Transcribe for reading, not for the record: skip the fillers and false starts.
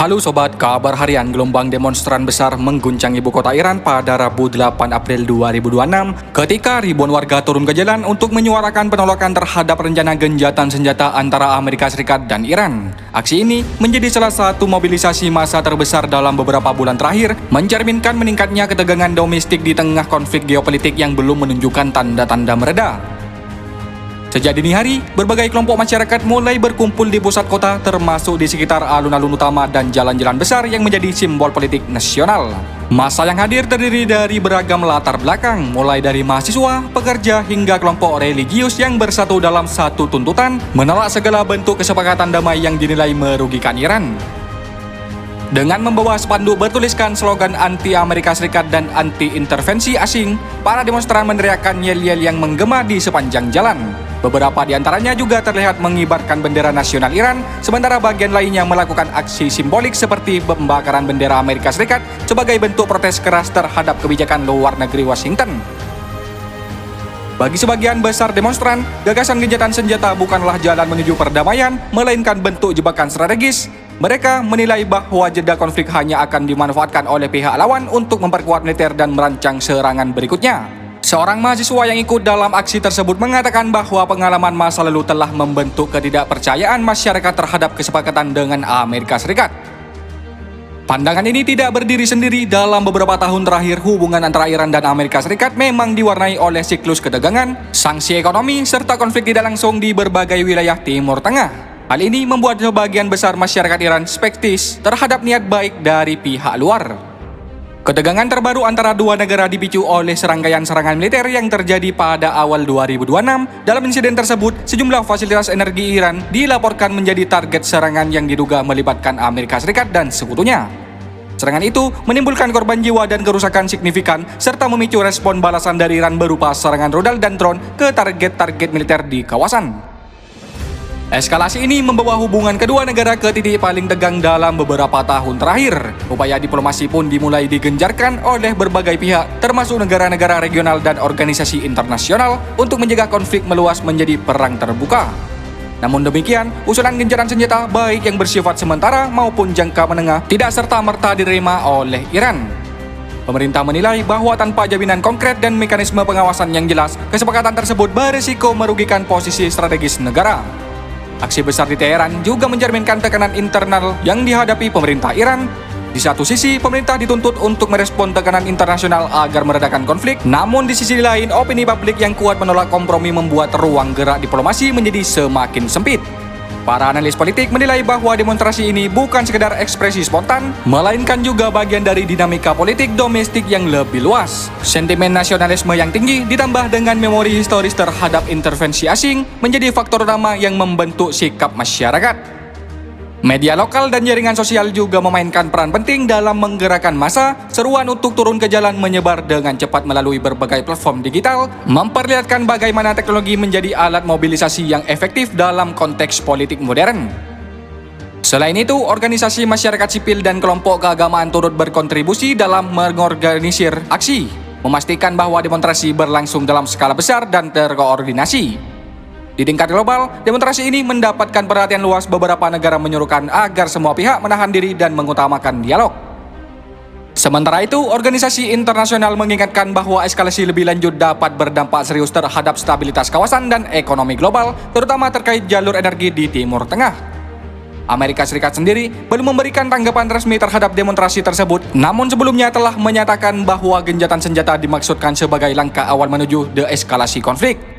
Halo Sobat, kabar harian. Gelombang demonstran besar mengguncang ibu kota Iran pada Rabu 8 April 2026 ketika ribuan warga turun ke jalan untuk menyuarakan penolakan terhadap rencana gencatan senjata antara Amerika Serikat dan Iran. Aksi ini menjadi salah satu mobilisasi massa terbesar dalam beberapa bulan terakhir, mencerminkan meningkatnya ketegangan domestik di tengah konflik geopolitik yang belum menunjukkan tanda-tanda mereda. Sejak dini hari, berbagai kelompok masyarakat mulai berkumpul di pusat kota, termasuk di sekitar alun-alun utama dan jalan-jalan besar yang menjadi simbol politik nasional. Massa yang hadir terdiri dari beragam latar belakang, mulai dari mahasiswa, pekerja, hingga kelompok religius yang bersatu dalam satu tuntutan, menolak segala bentuk kesepakatan damai yang dinilai merugikan Iran. Dengan membawa spanduk bertuliskan slogan anti-Amerika Serikat dan anti-intervensi asing, para demonstran meneriakkan yel-yel yang menggema di sepanjang jalan. Beberapa di antaranya juga terlihat mengibarkan bendera nasional Iran, sementara bagian lainnya melakukan aksi simbolik seperti pembakaran bendera Amerika Serikat sebagai bentuk protes keras terhadap kebijakan luar negeri Washington. Bagi sebagian besar demonstran, gagasan gencatan senjata bukanlah jalan menuju perdamaian, melainkan bentuk jebakan strategis. Mereka menilai bahwa jeda konflik hanya akan dimanfaatkan oleh pihak lawan untuk memperkuat militer dan merancang serangan berikutnya. Seorang mahasiswa yang ikut dalam aksi tersebut mengatakan bahwa pengalaman masa lalu telah membentuk ketidakpercayaan masyarakat terhadap kesepakatan dengan Amerika Serikat. Pandangan ini tidak berdiri sendiri. Dalam beberapa tahun terakhir, hubungan antara Iran dan Amerika Serikat memang diwarnai oleh siklus ketegangan, sanksi ekonomi, serta konflik tidak langsung di berbagai wilayah Timur Tengah. Hal ini membuat sebagian besar masyarakat Iran skeptis terhadap niat baik dari pihak luar. Ketegangan terbaru antara dua negara dipicu oleh serangkaian serangan militer yang terjadi pada awal 2026. Dalam insiden tersebut, sejumlah fasilitas energi Iran dilaporkan menjadi target serangan yang diduga melibatkan Amerika Serikat dan sekutunya. Serangan itu menimbulkan korban jiwa dan kerusakan signifikan, serta memicu respon balasan dari Iran berupa serangan rudal dan drone ke target-target militer di kawasan. Eskalasi ini membawa hubungan kedua negara ke titik paling tegang dalam beberapa tahun terakhir. Upaya diplomasi pun dimulai digencarkan oleh berbagai pihak, termasuk negara-negara regional dan organisasi internasional, untuk mencegah konflik meluas menjadi perang terbuka. Namun demikian, usulan gencatan senjata baik yang bersifat sementara maupun jangka menengah tidak serta-merta diterima oleh Iran. Pemerintah menilai bahwa tanpa jaminan konkret dan mekanisme pengawasan yang jelas, kesepakatan tersebut berisiko merugikan posisi strategis negara. Aksi besar di Teheran juga mencerminkan tekanan internal yang dihadapi pemerintah Iran. Di satu sisi, pemerintah dituntut untuk merespon tekanan internasional agar meredakan konflik, namun di sisi lain, opini publik yang kuat menolak kompromi membuat ruang gerak diplomasi menjadi semakin sempit. Para analis politik menilai bahwa demonstrasi ini bukan sekedar ekspresi spontan, melainkan juga bagian dari dinamika politik domestik yang lebih luas. Sentimen nasionalisme yang tinggi ditambah dengan memori historis terhadap intervensi asing menjadi faktor utama yang membentuk sikap masyarakat. Media lokal dan jaringan sosial juga memainkan peran penting dalam menggerakkan massa. Seruan untuk turun ke jalan menyebar dengan cepat melalui berbagai platform digital, memperlihatkan bagaimana teknologi menjadi alat mobilisasi yang efektif dalam konteks politik modern. Selain itu, organisasi masyarakat sipil dan kelompok keagamaan turut berkontribusi dalam mengorganisir aksi, memastikan bahwa demonstrasi berlangsung dalam skala besar dan terkoordinasi. Di tingkat global, demonstrasi ini mendapatkan perhatian luas. Beberapa negara menyuruhkan agar semua pihak menahan diri dan mengutamakan dialog. Sementara itu, organisasi internasional mengingatkan bahwa eskalasi lebih lanjut dapat berdampak serius terhadap stabilitas kawasan dan ekonomi global, terutama terkait jalur energi di Timur Tengah. Amerika Serikat sendiri belum memberikan tanggapan resmi terhadap demonstrasi tersebut, namun sebelumnya telah menyatakan bahwa gencatan senjata dimaksudkan sebagai langkah awal menuju deeskalasi konflik.